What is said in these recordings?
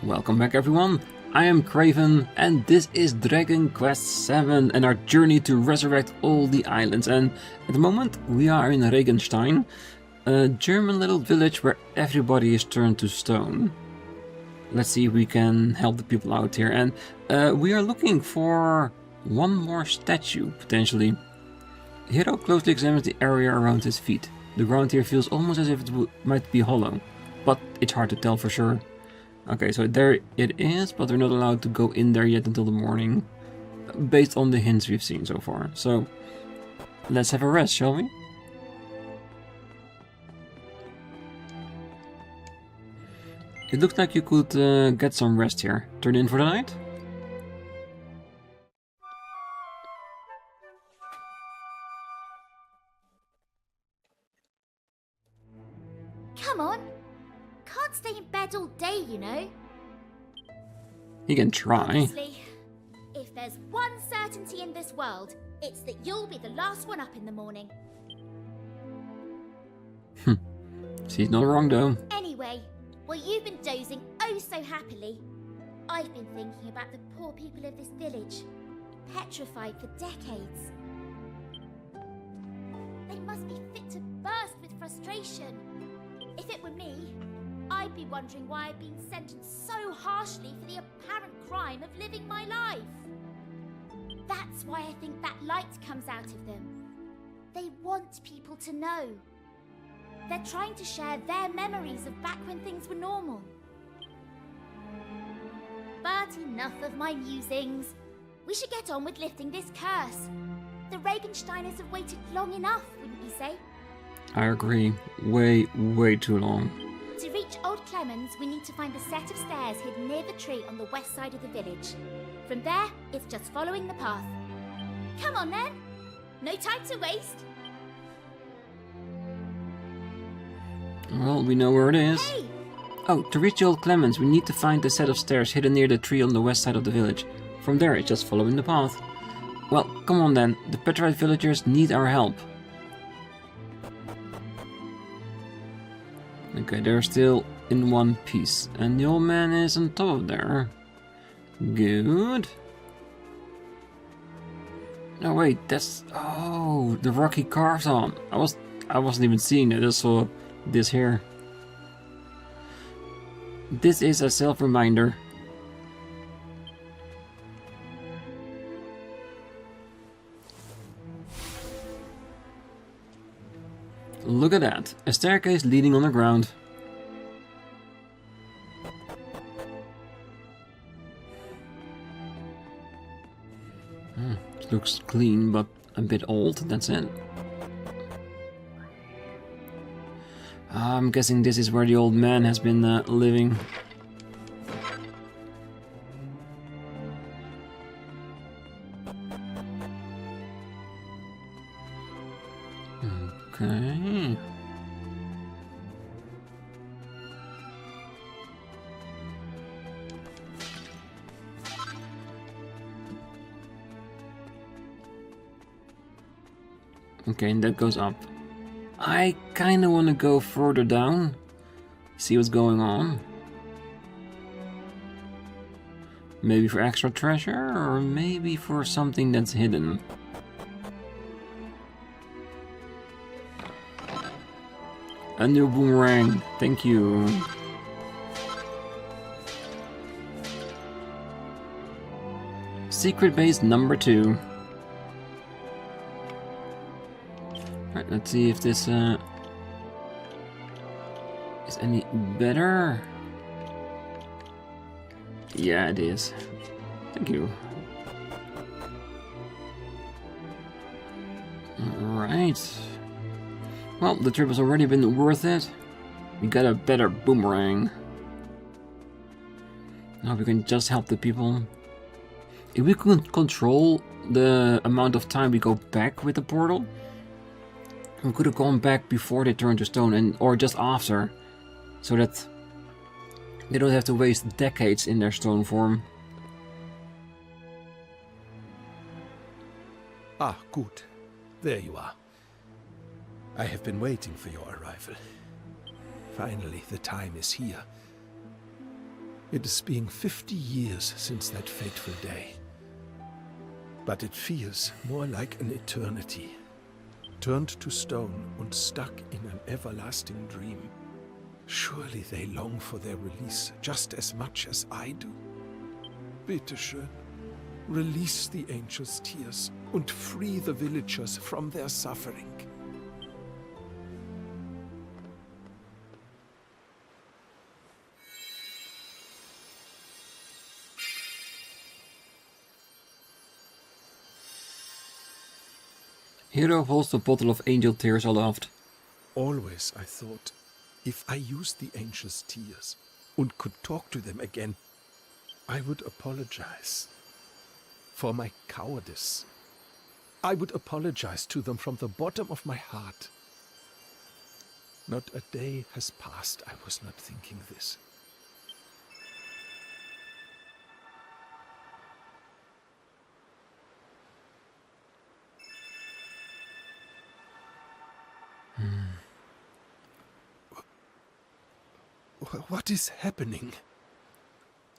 Welcome back everyone, I am Craven and this is Dragon Quest VII and our journey to resurrect all the islands. And at the moment we are in Reimagined, a German little village where everybody is turned to stone. Let's see if we can help the people out here, and we are looking for one more statue potentially. Hero closely examines the area around his feet. The ground here feels almost as if it might be hollow, but it's hard to tell for sure. Okay, so there it is, but we're not allowed to go in there yet until the morning, based on the hints we've seen so far. So, let's have a rest, shall we? It looks like you could get some rest here. Turn in for the night? Come on! Can't stay in bed all day, you know. You can try. Honestly, if there's one certainty in this world, it's that you'll be the last one up in the morning. She's not wrong though. Anyway, while you've been dozing oh so happily, I've been thinking about the poor people of this village, petrified for decades. They must be fit to burst with frustration. If it were me, I'd be wondering why I've been sentenced so harshly for the apparent crime of living my life. That's why I think that light comes out of them. They want people to know. They're trying to share their memories of back when things were normal. But enough of my musings. We should get on with lifting this curse. The Regensteiners have waited long enough, wouldn't you say? I agree. Way too long. To reach Old Clemens, we need to find a set of stairs hidden near the tree on the west side of the village. From there, it's just following the path. Come on then! No time to waste! Well, we know where it is. Hey! Oh, to reach the Old Clemens, we need to find the set of stairs hidden near the tree on the west side of the village. From there, it's just following the path. Well, come on then. The petrified villagers need our help. Okay, they're still in one piece. And the old man is on top of there. Good. No, wait, that's... Oh, the rocky carved on. I wasn't even seeing it, I just saw this here. This is a self-reminder. Look at that, a staircase leading underground. It looks clean, but a bit old, that's it. I'm guessing this is where the old man has been living. Okay. Okay, and that goes up. I kinda wanna go further down, see what's going on. Maybe for extra treasure, or maybe for something that's hidden. A new boomerang, thank you. Secret base number 2. Alright, let's see if this is any better. Yeah, it is. Thank you. Alright. Well, the trip has already been worth it. We got a better boomerang. Now we can just help the people. If we could control the amount of time we go back with the portal, we could have gone back before they turned to stone, or just after, so that they don't have to waste decades in their stone form. Ah, gut. There you are. I have been waiting for your arrival. Finally, the time is here. It has been 50 years since that fateful day. But it feels more like an eternity. Turned to stone and stuck in an everlasting dream. Surely they long for their release just as much as I do. Bitte schön, release the angel's tears and free the villagers from their suffering. Hero holds the bottle of angel tears aloft. Always I thought, if I used the angel's tears and could talk to them again, I would apologize for my cowardice. I would apologize to them from the bottom of my heart. Not a day has passed I was not thinking this. What is happening?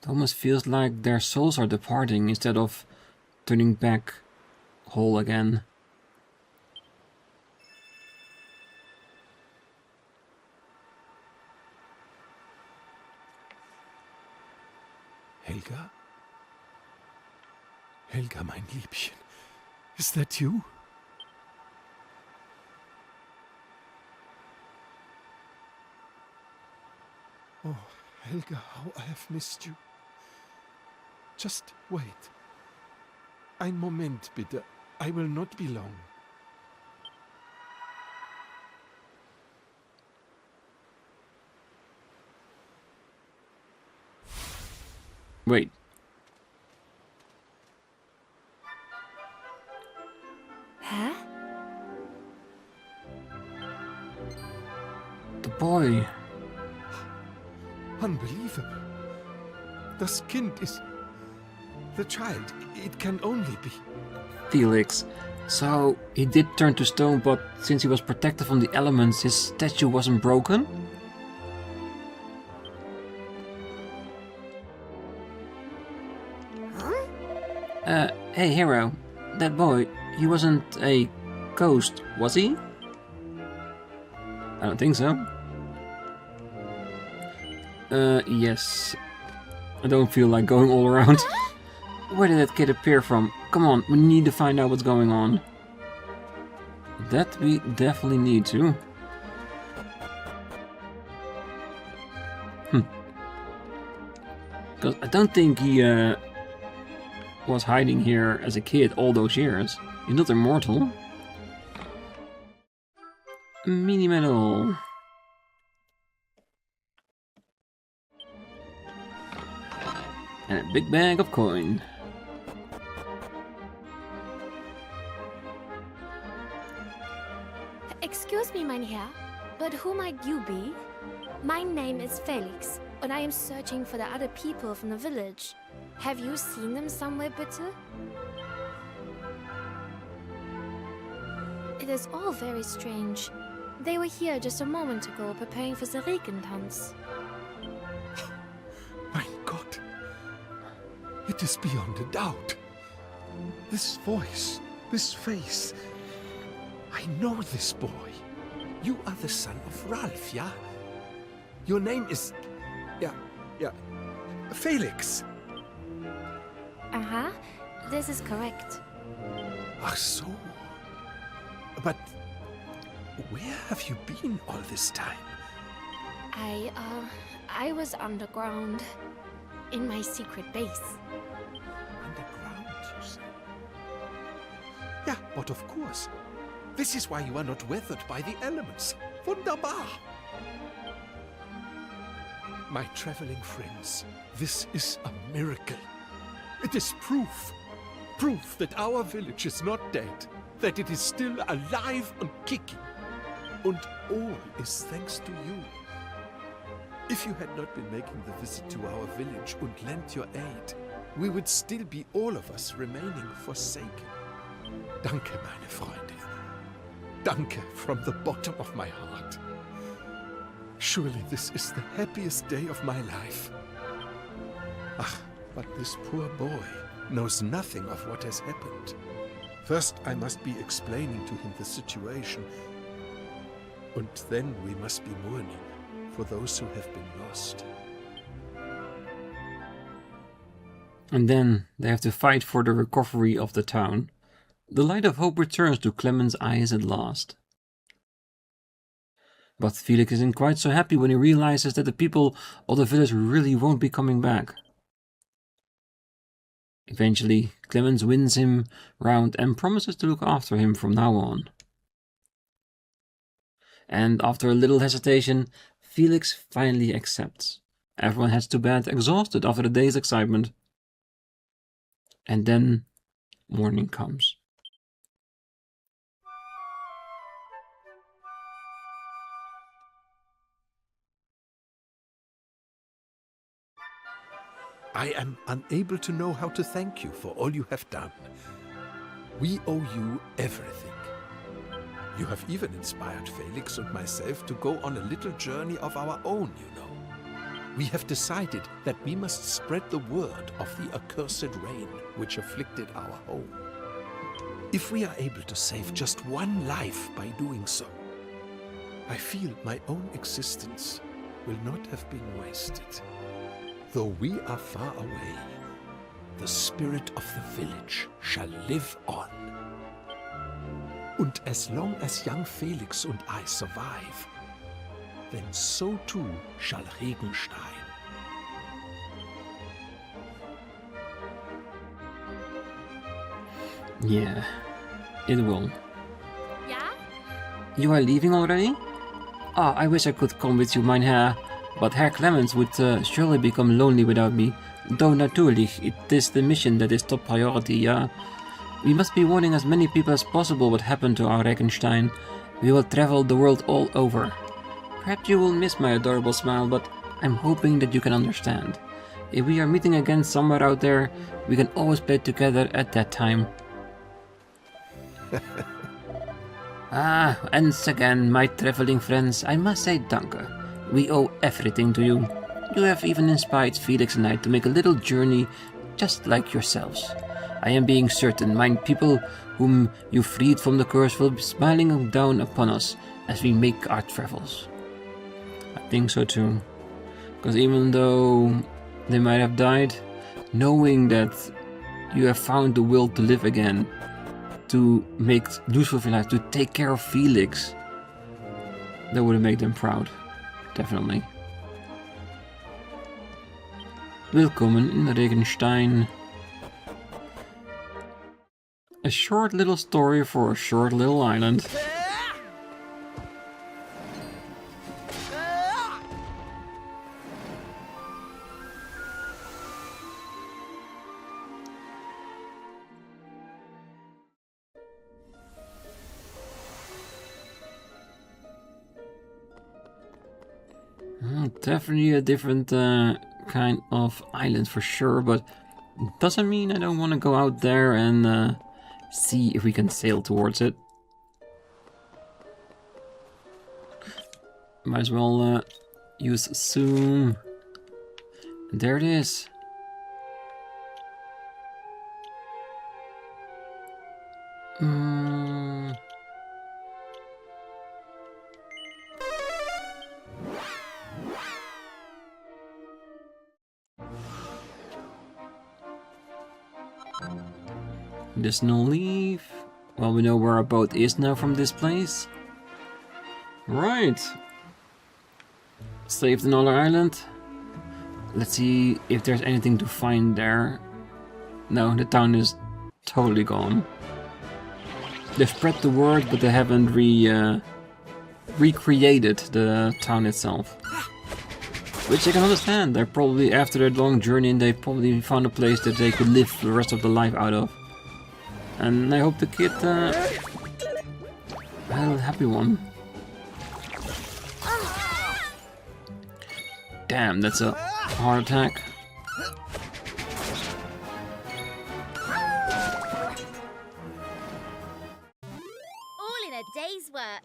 It almost feels like their souls are departing instead of turning back whole again. Helga? Helga, mein Liebchen. Is that you? Oh, Helga, how I have missed you. Just wait. Ein Moment, bitte. I will not be long. Wait. Huh? The boy. Unbelievable. Das Kind is... the child. It can only be... Felix. So, he did turn to stone, but since he was protected from the elements, his statue wasn't broken? Hey Hero, that boy, he wasn't a ghost, was he? I don't think so. Yes. I don't feel like going all around. Where did that kid appear from? Come on, we need to find out what's going on. That we definitely need to. Because I don't think he was hiding here as a kid all those years. He's not immortal. Mini medal. And a big bag of coin. Excuse me, mein Herr, but who might you be? My name is Felix, and I am searching for the other people from the village. Have you seen them somewhere, bitte? It is all very strange. They were here just a moment ago, preparing for the Regentanz. Mein Gott. It is beyond a doubt. This voice, this face. I know this boy. You are the son of Ralph, yeah? Your name is... Yeah, Felix. Uh-huh, this is correct. Ach so. But where have you been all this time? I was underground. In my secret base. Underground, you say? Yeah, but of course. This is why you are not weathered by the elements. Wunderbar! My traveling friends, this is a miracle. It is proof. Proof that our village is not dead. That it is still alive and kicking. And all is thanks to you. If you had not been making the visit to our village and lent your aid, we would still be all of us remaining forsaken. Danke, meine Freunde. Danke from the bottom of my heart. Surely this is the happiest day of my life. Ah, but this poor boy knows nothing of what has happened. First, I must be explaining to him the situation. And then we must be mourning for those who have been lost. And then they have to fight for the recovery of the town. The light of hope returns to Clement's eyes at last. But Felix isn't quite so happy when he realizes that the people of the village really won't be coming back. Eventually, Clemens wins him round and promises to look after him from now on. And after a little hesitation, Felix finally accepts. Everyone heads to bed exhausted after the day's excitement. And then morning comes. I am unable to know how to thank you for all you have done. We owe you everything. You have even inspired Felix and myself to go on a little journey of our own, you know. We have decided that we must spread the word of the accursed rain which afflicted our home. If we are able to save just one life by doing so, I feel my own existence will not have been wasted. Though we are far away, the spirit of the village shall live on. Und as long as young Felix and I survive, then so too shall Regenstein. Yeah, it will. Yeah? You are leaving already? Ah, I wish I could come with you, mein Herr. But Herr Clemens would surely become lonely without me. Though natürlich, it is the mission that is top priority, yeah? We must be warning as many people as possible what happened to our Regenstein. We will travel the world all over. Perhaps you will miss my adorable smile, but I'm hoping that you can understand. If we are meeting again somewhere out there, we can always play together at that time. Ah, once again, my traveling friends, I must say danke. We owe everything to you. You have even inspired Felix and I to make a little journey just like yourselves. I am being certain my people whom you freed from the curse will be smiling down upon us as we make our travels. I think so too. Because even though they might have died, knowing that you have found the will to live again, to make use of your life, to take care of Felix, that would have made them proud. Definitely. Willkommen in Regenstein. A short little story for a short little island. Definitely a different kind of island for sure, but doesn't mean I don't want to go out there and see if we can sail towards it. Might as well use zoom. There it is. Medicinal leaf. Well, we know where our boat is now from this place. Right. Saved another island. Let's see if there's anything to find there. No, the town is totally gone. They've spread the word, but they haven't recreated the town itself. Which I can understand. They're probably, after their long journey, they probably found a place that they could live the rest of their life out of. And I hope the kid had a happy one. Damn, that's a heart attack. All in a day's work.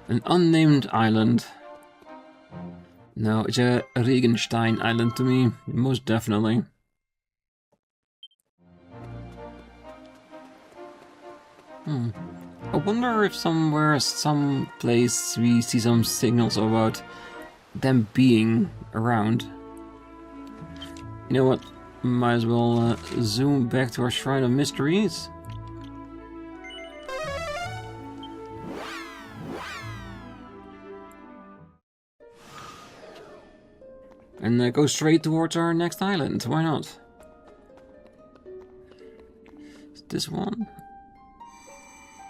An unnamed island. No, it's a Regenstein island to me, most definitely. I wonder if somewhere, some place, we see some signals about them being around. You know what? Might as well zoom back to our Shrine of Mysteries. And go straight towards our next island. Why not? Is this one?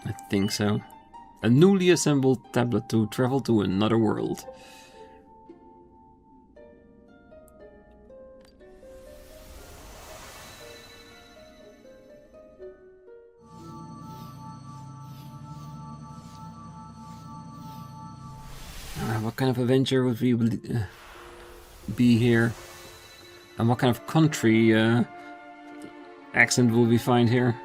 I think so. A newly assembled tablet to travel to another world. What kind of adventure would we be here? And what kind of country accent will we find here?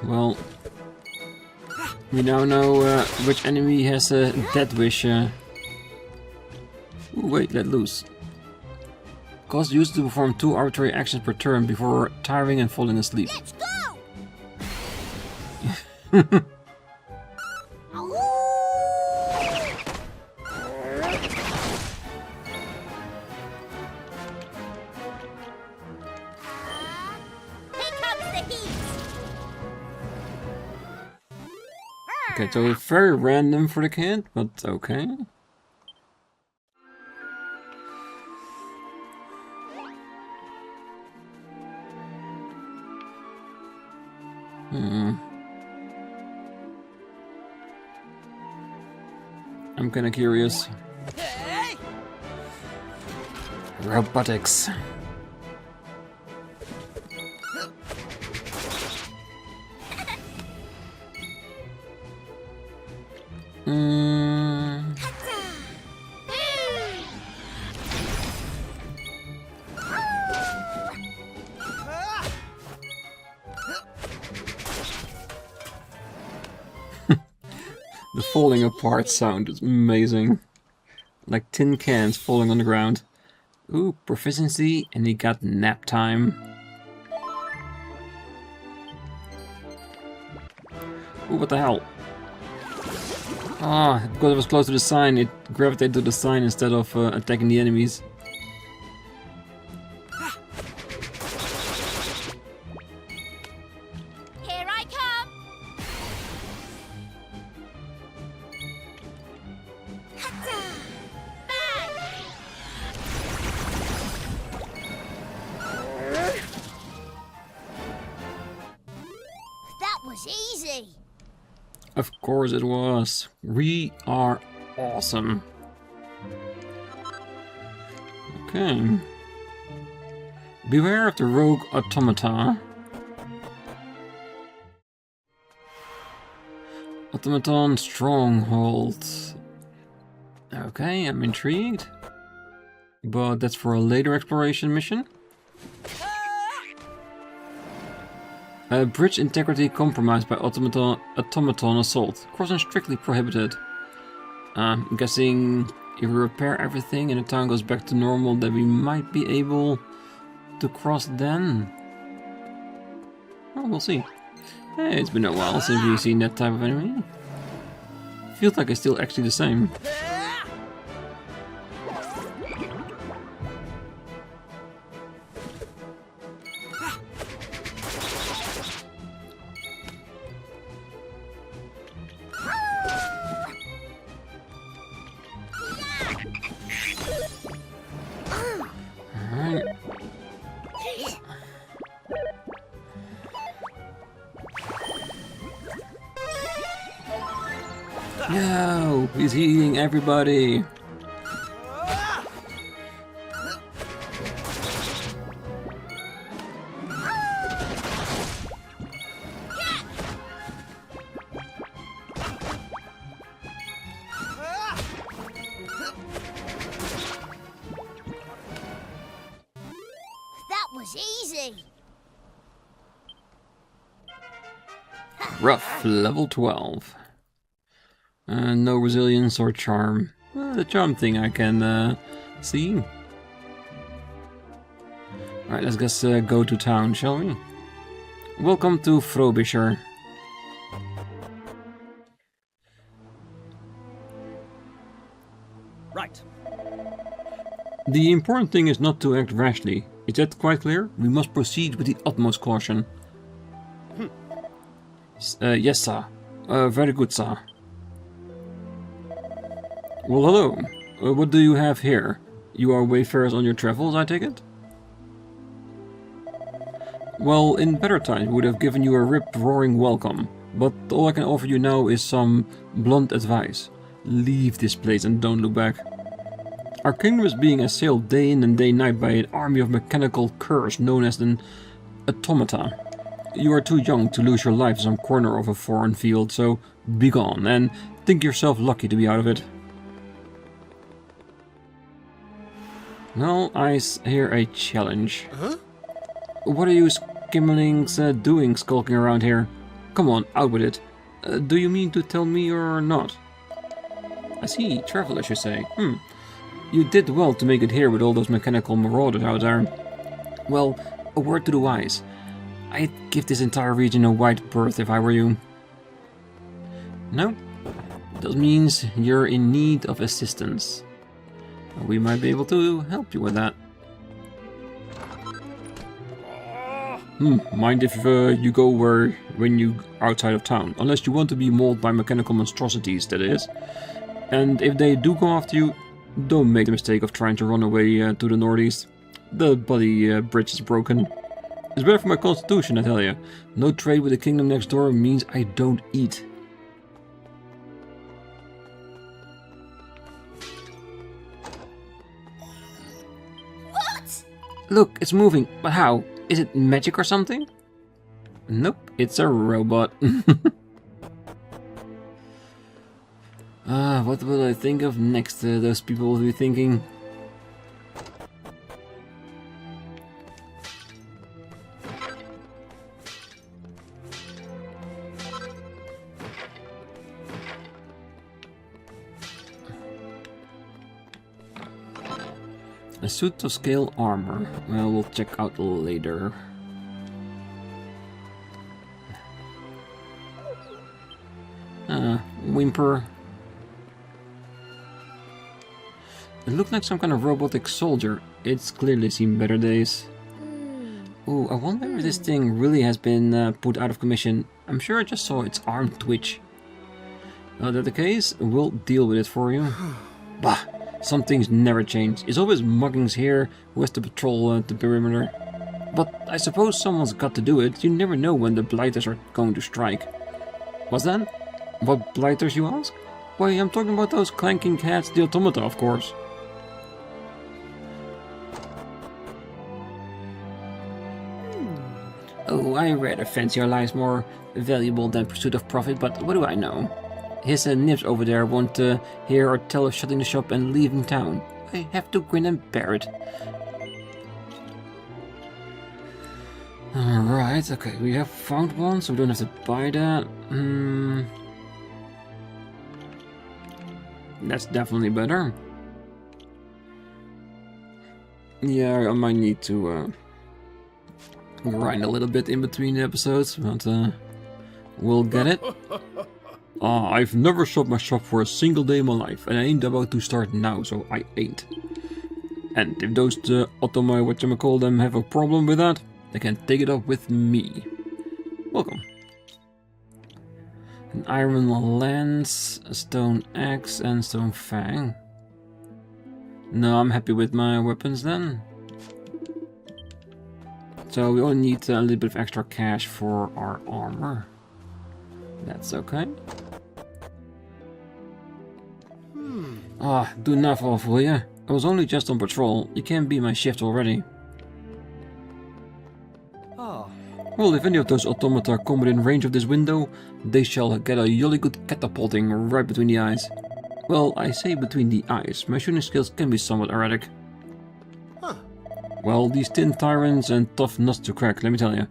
Well, we now know which enemy has a death wish. Ooh, wait, let loose. Cost used to perform 2 arbitrary actions per turn before tiring and falling asleep. Let's go! Okay, so it's very random for the kid, but okay. I'm kinda curious. Robotics. The falling apart sound is amazing. Like tin cans falling on the ground. Ooh, proficiency, and he got nap time. Ooh, what the hell? Ah, because it was close to the sign, it gravitated to the sign instead of attacking the enemies. Here I come! Bang! That was easy! Of course it was. We are awesome. Okay. Beware of the rogue automata. Automaton stronghold. Okay, I'm intrigued. But that's for a later exploration mission. Bridge integrity compromised by automaton assault. Crossing strictly prohibited. I'm guessing if we repair everything and the town goes back to normal, then we might be able to cross then. Well, we'll see. Hey, it's been a while since we've seen that type of enemy. Feels like it's still actually the same. No, he's eating everybody. That was easy! Rough, level 12. No resilience or charm. The charm thing I can see. Alright, let's just go to town, shall we? Welcome to Frobisher. Right. The important thing is not to act rashly. Is that quite clear? We must proceed with the utmost caution. Yes, sir. Very good, sir. Well, hello. What do you have here? You are wayfarers on your travels, I take it? Well, in better times we would have given you a rip-roaring welcome, but all I can offer you now is some blunt advice. Leave this place and don't look back. Our kingdom is being assailed day in and day night by an army of mechanical curs known as an automata. You are too young to lose your life in some corner of a foreign field, so be gone and think yourself lucky to be out of it. Well, I hear a challenge. Huh? What are you skimmelings doing skulking around here? Come on, out with it. Do you mean to tell me or not? I see, travelers you say. You did well to make it here with all those mechanical marauders out there. Well, a word to the wise. I'd give this entire region a wide berth if I were you. No? That means you're in need of assistance. We might be able to help you with that. Mind if you go when you outside of town, unless you want to be mauled by mechanical monstrosities, that is. And if they do go after you, don't make the mistake of trying to run away to the northeast. The bloody bridge is broken. It's better for my constitution, I tell you. No trade with the kingdom next door means I don't eat. What? Look, it's moving, but how? Is it magic or something? Nope, it's a robot. What will I think of next? Those people will be thinking. A suit of scale armor. Well, we'll check out later. Whimper. It looked like some kind of robotic soldier. It's clearly seen better days. Ooh, I wonder if this thing really has been put out of commission. I'm sure I just saw its arm twitch. Well, that's the case, we'll deal with it for you. Bah, some things never change. It's always muggings here who has to patrol the perimeter. But I suppose someone's got to do it. You never know when the blighters are going to strike. What's that? What blighters, you ask? Why, I'm talking about those clanking cats, the automata, of course. Oh, I rather fancy our lives more valuable than pursuit of profit, but what do I know? His nibs over there won't hear or tell of shutting the shop and leaving town. I have to grin and bear it. Alright, okay, we have found one, so we don't have to buy that. That's definitely better. Yeah, I might need to grind a little bit in between the episodes, but we'll get it. I've never shut my shop for a single day in my life, and I ain't about to start now, so I ain't. And if those Ottoman, whatchamacallit, have a problem with that, they can take it up with me. Welcome. An iron lance, a stone axe, and stone fang. No, I'm happy with my weapons then. So we only need a little bit of extra cash for our armor. That's okay. Do enough off, will ya? I was only just on patrol. You can't beat my shift already. Well, if any of those automata come within range of this window, they shall get a jolly good catapulting right between the eyes. Well, I say between the eyes. My shooting skills can be somewhat erratic. Well, these tin tyrants and tough nuts to crack, let me tell you.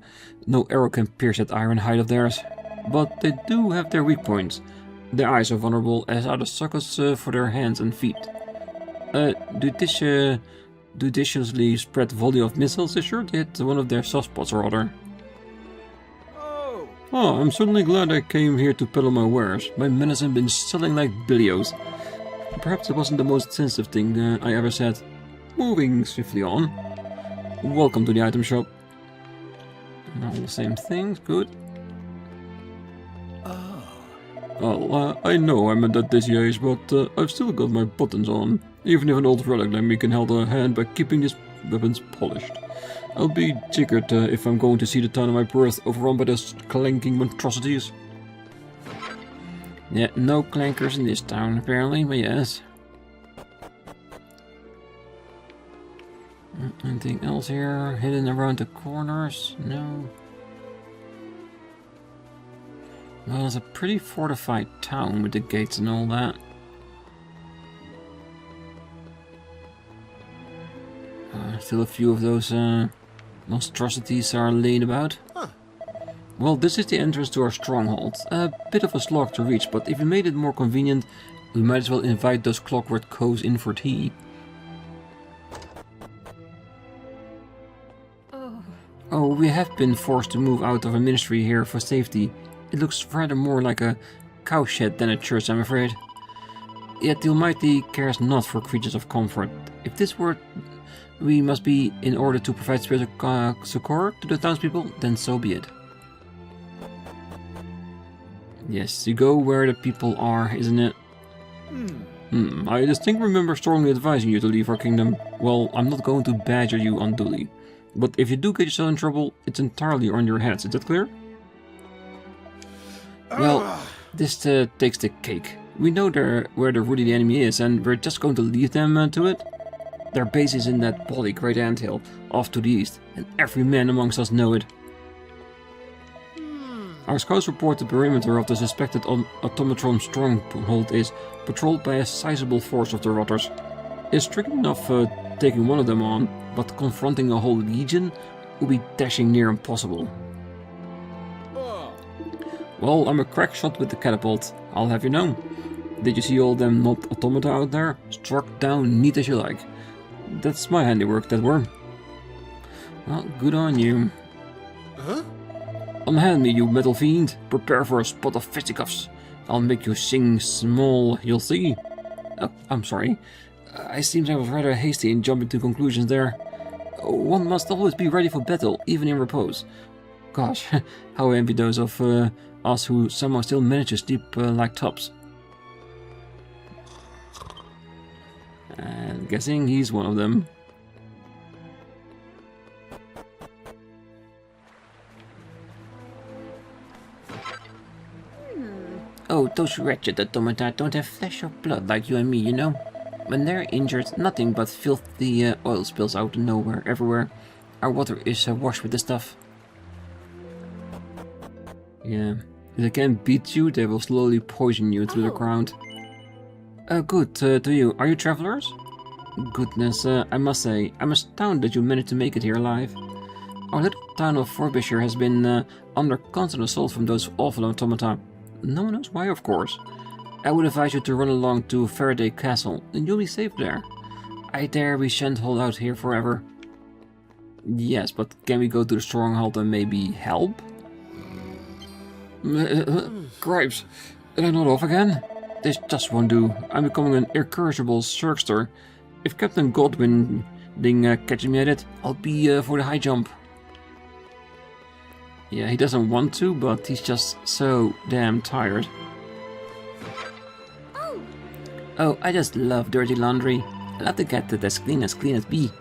No arrow can pierce that iron hide of theirs. but they do have their weak points. Their eyes are vulnerable, as are the sockets for their hands and feet. Judiciously spread volley of missiles is sure to hit one of their soft spots or other. Oh, I'm certainly glad I came here to peddle my wares. My menace has been selling like billios. Perhaps it wasn't the most sensitive thing I ever said. Moving swiftly on. Welcome to the item shop. All the same things, good. Well, I know I'm at that dizzy age, but I've still got my buttons on. Even if an old relic like me can hold a hand by keeping his weapons polished. I'll be jiggered if I'm going to see the town of my birth overrun by those clanking monstrosities. Yeah, no clankers in this town apparently, but yes. Anything else here? Hidden around the corners? No. Well, it's a pretty fortified town with the gates and all that. Still a few of those monstrosities are laid about. Well, this is the entrance to our stronghold. A bit of a slog to reach, but if we made it more convenient, we might as well invite those clockwork cows in for tea. Oh, we have been forced to move out of a ministry here for safety. It looks rather more like a cowshed than a church, I'm afraid. Yet the Almighty cares not for creatures of comfort. If this were we must be in order to provide spiritual succor to the townspeople, then so be it. Yes, you go where the people are, isn't it? I distinctly remember strongly advising you to leave our kingdom. Well, I'm not going to badger you unduly. But if you do get yourself in trouble, it's entirely on your heads, is that clear? Well, this takes the cake. We know where really the enemy is, and we're just going to leave them to it. Their base is in that bloody great anthill, off to the east, and every man amongst us know it. Our scouts report the perimeter of the suspected automatron stronghold is patrolled by a sizable force of the rotters. It's tricky enough taking one of them on, but confronting a whole legion would be dashing near impossible. Well, I'm a crack shot with the catapult, I'll have you know. Did you see all them not automata out there? Struck down neat as you like. That's my handiwork, that were. Well, good on you. Unhand me, you metal fiend. Prepare for a spot of fisticuffs. I'll make you sing small, you'll see. Oh, I'm sorry. I seem I was rather hasty in jumping to conclusions there. One must always be ready for battle, even in repose. Gosh, how I envy those of us who somehow still manage to sleep like tops. And guessing he's one of them. Oh, those wretched automata don't have flesh or blood like you and me, you know. When they're injured, nothing but filthy oil spills out nowhere, everywhere. Our water is washed with the stuff. Yeah. If they can't beat you, they will slowly poison you through the ground. Good to you. Are you travelers? Goodness, I must say, I'm astounded that you managed to make it here alive. Our little town of Frobisher has been under constant assault from those awful automata. No one knows why, of course. I would advise you to run along to Faraday Castle, and you'll be safe there. I dare we shan't hold out here forever. Yes, but can we go to the stronghold and maybe help? Gripes, did I not off again? This just won't do. I'm becoming an incorrigible circster. If Captain Godwin catches me at it, I'll be for the high jump. Yeah, he doesn't want to, but he's just so damn tired. Oh, I just love dirty laundry. I love to get it as clean as be.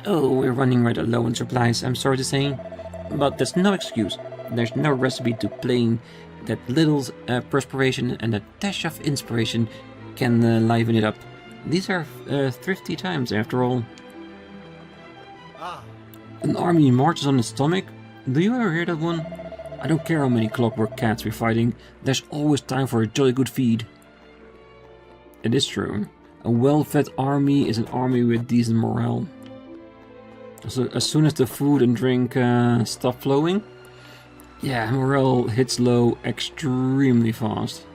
Oh, we're running rather low on supplies, I'm sorry to say. But there's no excuse. There's no recipe to plain that little perspiration and a dash of inspiration can liven it up. These are thrifty times, after all. An army marches on its stomach? Do you ever hear that one? I don't care how many clockwork cats we're fighting, there's always time for a jolly good feed. It is true. A well-fed army is an army with decent morale. So as soon as the food and drink stop flowing, Yeah, morale hits low extremely fast.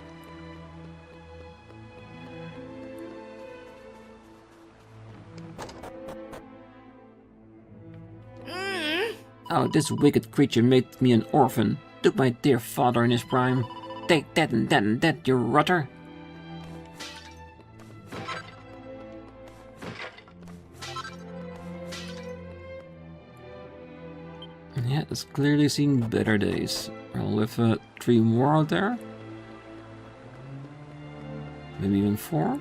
Oh, this wicked creature made me an orphan. Took my dear father in his prime. Take that and that and that, you rotter. Yeah, it's clearly seen better days. I'll live 3 more out there. Maybe even 4.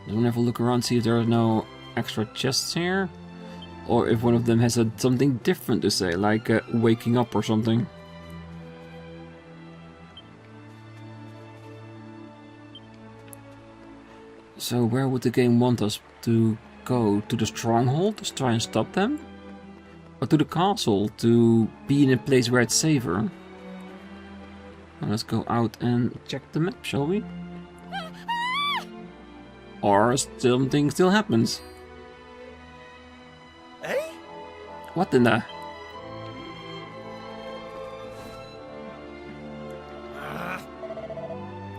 I'm gonna have a look around, see if there are no extra chests here. Or if one of them has something different to say, like waking up or something. So where would the game want us to go? To the stronghold to try and stop them? Or to the castle to be in a place where it's safer? Well, let's go out and check the map, shall we? Or something still happens. Eh? What in the...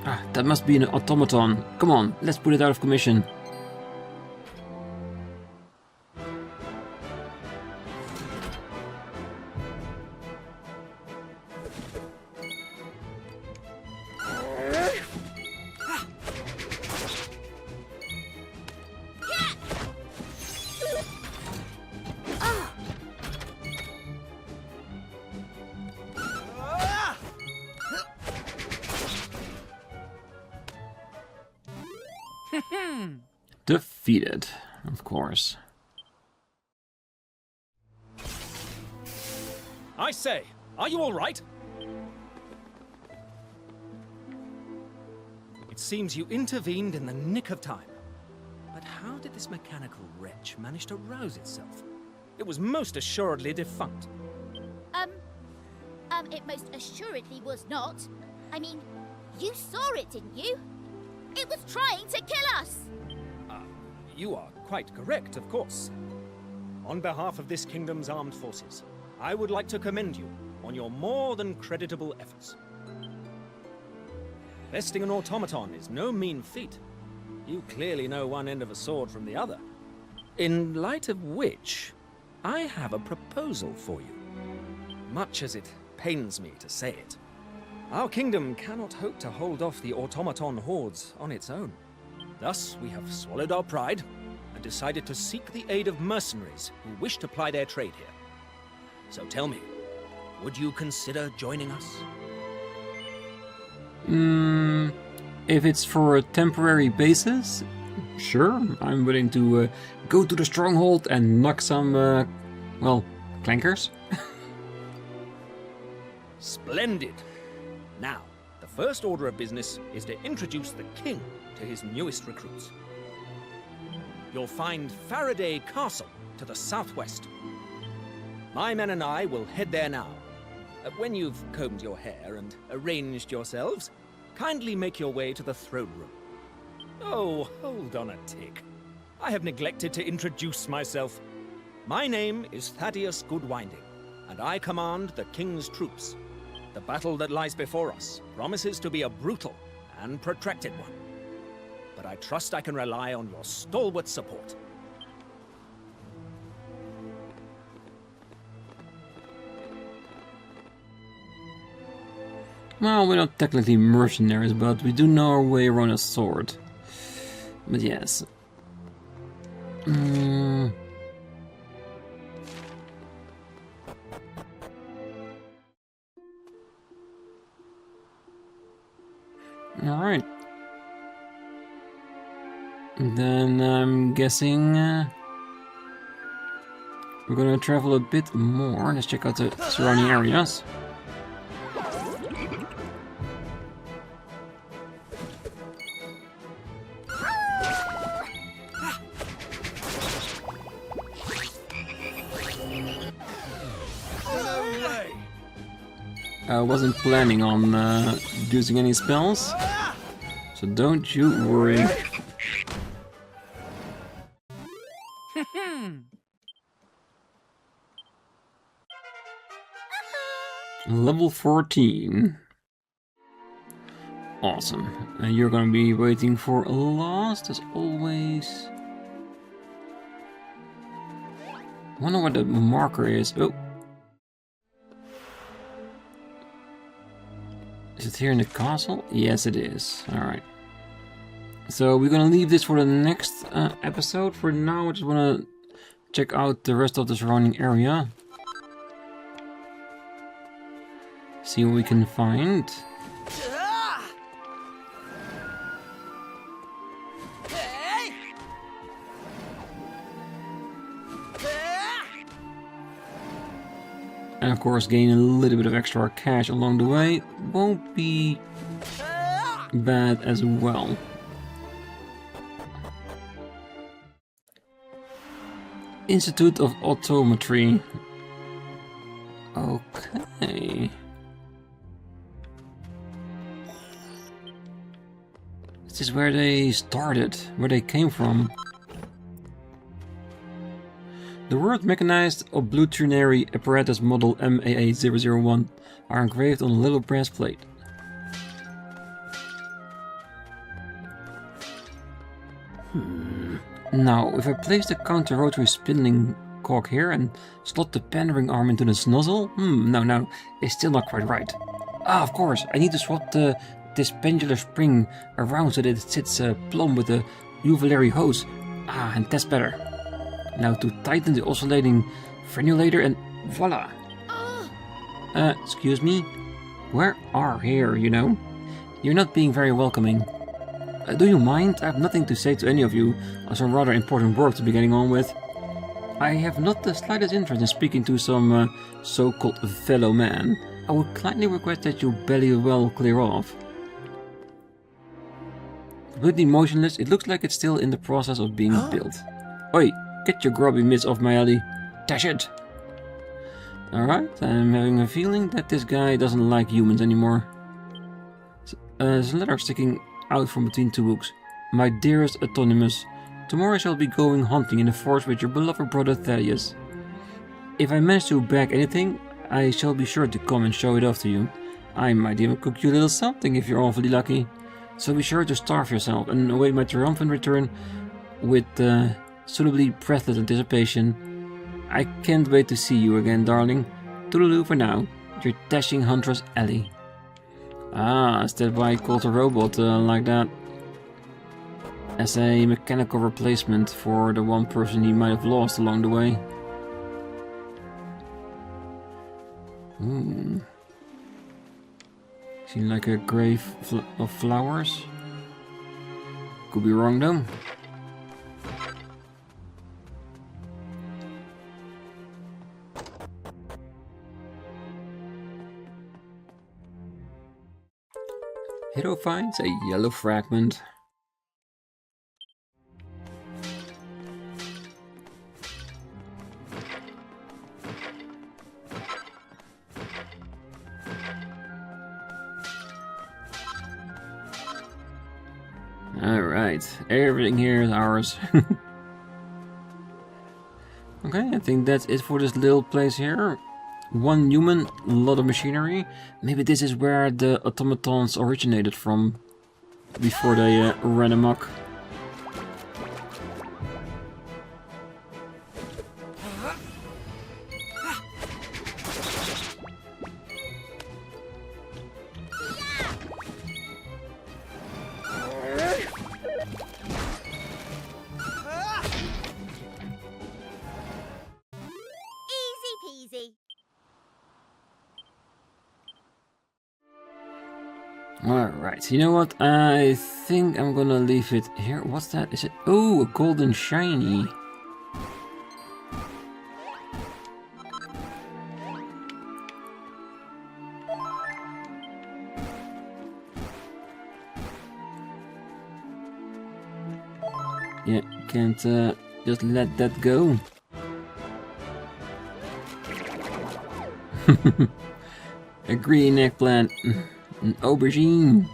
Ah, that must be an automaton. Come on, let's put it out of commission. Defeated, of course. I say, are you all right? It seems you intervened in the nick of time. But how did this mechanical wretch manage to rouse itself? It was most assuredly defunct. It most assuredly was not. I mean, you saw it, didn't you? It was trying to kill us! You are quite correct, of course. On behalf of this kingdom's armed forces, I would like to commend you on your more than creditable efforts. Besting an automaton is no mean feat. You clearly know one end of a sword from the other. In light of which, I have a proposal for you. Much as it pains me to say it, our kingdom cannot hope to hold off the automaton hordes on its own. Thus, we have swallowed our pride and decided to seek the aid of mercenaries who wish to ply their trade here. So tell me, would you consider joining us? If it's for a temporary basis, sure, I'm willing to go to the stronghold and knock some, well, clankers. Splendid! Now, the first order of business is to introduce the king to his newest recruits. You'll find Faraday Castle to the southwest. My men and I will head there now. When you've combed your hair and arranged yourselves, kindly make your way to the throne room. Oh, hold on a tick. I have neglected to introduce myself. My name is Thaddeus Goodwinding, and I command the king's troops. The battle that lies before us promises to be a brutal and protracted one. But I trust I can rely on your stalwart support. Well, we're not technically mercenaries, but we do know our way around a sword. But yes. Alright. Then I'm guessing we're gonna travel a bit more. Let's check out the surrounding areas. I wasn't planning on using any spells, so don't you worry. Level 14. Awesome. And you're gonna be waiting for last, as always. Wonder what the marker is. Oh. Is it here in the castle? Yes, it is. Alright. So we're gonna leave this for the next episode. For now, I just wanna check out the rest of the surrounding area. See what we can find. And of course gain a little bit of extra cash along the way. Won't be bad as well. Institute of Autometry. Okay. This is where they started, where they came from. The word mechanized oblutionary apparatus model MAA001 are engraved on a little brass plate. Now, if I place the counter-rotary spinning cock here and slot the pandering arm into the nozzle, no, it's still not quite right. Ah, of course, I need to swap this pendular spring around so that it sits plumb with the uvulary hose. Ah, and that's better. Now to tighten the oscillating frenulator and voila! Excuse me? Where are here, you know? You're not being very welcoming. Do you mind? I have nothing to say to any of you, some rather important work to be getting on with. I have not the slightest interest in speaking to some so-called fellow man. I would kindly request that you belly well clear off. Completely motionless, it looks like it's still in the process of being built. Oi, get your grubby mitts off my alley. Dash it! Alright, I'm having a feeling that this guy doesn't like humans anymore. There's a letter sticking out from between two books. My dearest Autonomous, tomorrow I shall be going hunting in the forest with your beloved brother Thaddeus. If I manage to bag anything, I shall be sure to come and show it off to you. I might even cook you a little something if you're awfully lucky. So be sure to starve yourself and await my triumphant return with suitably breathless anticipation. I can't wait to see you again, darling. Toodaloo for now, your dashing huntress Ellie. Ah, is that why I called a robot like that? As a mechanical replacement for the one person he might have lost along the way. Seems like a grave of flowers. Could be wrong though. Hero finds a yellow fragment. Alright, everything here is ours. Okay, I think that's it for this little place here. One human, a lot of machinery. Maybe this is where the automatons originated from before they ran amok. Alright, you know what? I think I'm gonna leave it here. What's that? Is it? Oh, a golden shiny. Yeah, can't just let that go. A green eggplant. An aubergine.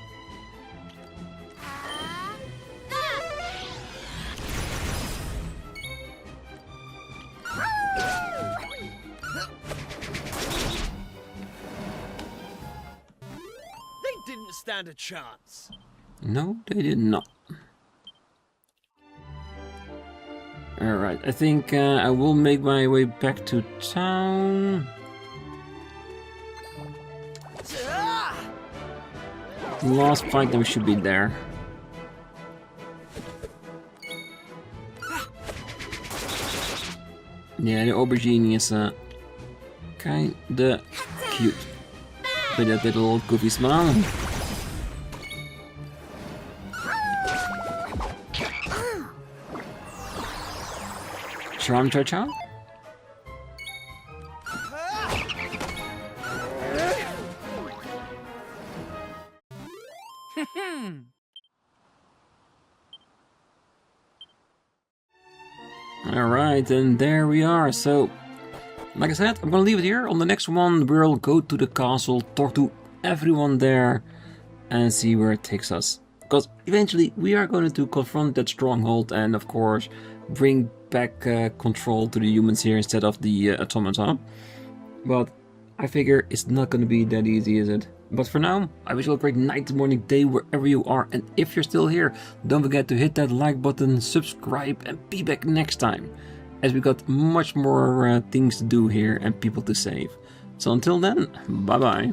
stand a chance. No, they did not. Alright, I think I will make my way back to town. Last fight, then we should be there. Yeah, the aubergine is kinda cute. With that little goofy smile. Charm Cha-Cha? Alright, and there we are. So, like I said, I'm gonna leave it here. On the next one, we'll go to the castle, talk to everyone there, and see where it takes us. Because eventually, we are going to confront that stronghold and, of course, bring back control to the humans here instead of the automaton. But I figure it's not gonna be that easy, is it? But for now, I wish you a great night, morning, day, wherever you are. And if you're still here, don't forget to hit that like button, subscribe, and be back next time, as we got much more things to do here and people to save. So until then, bye bye.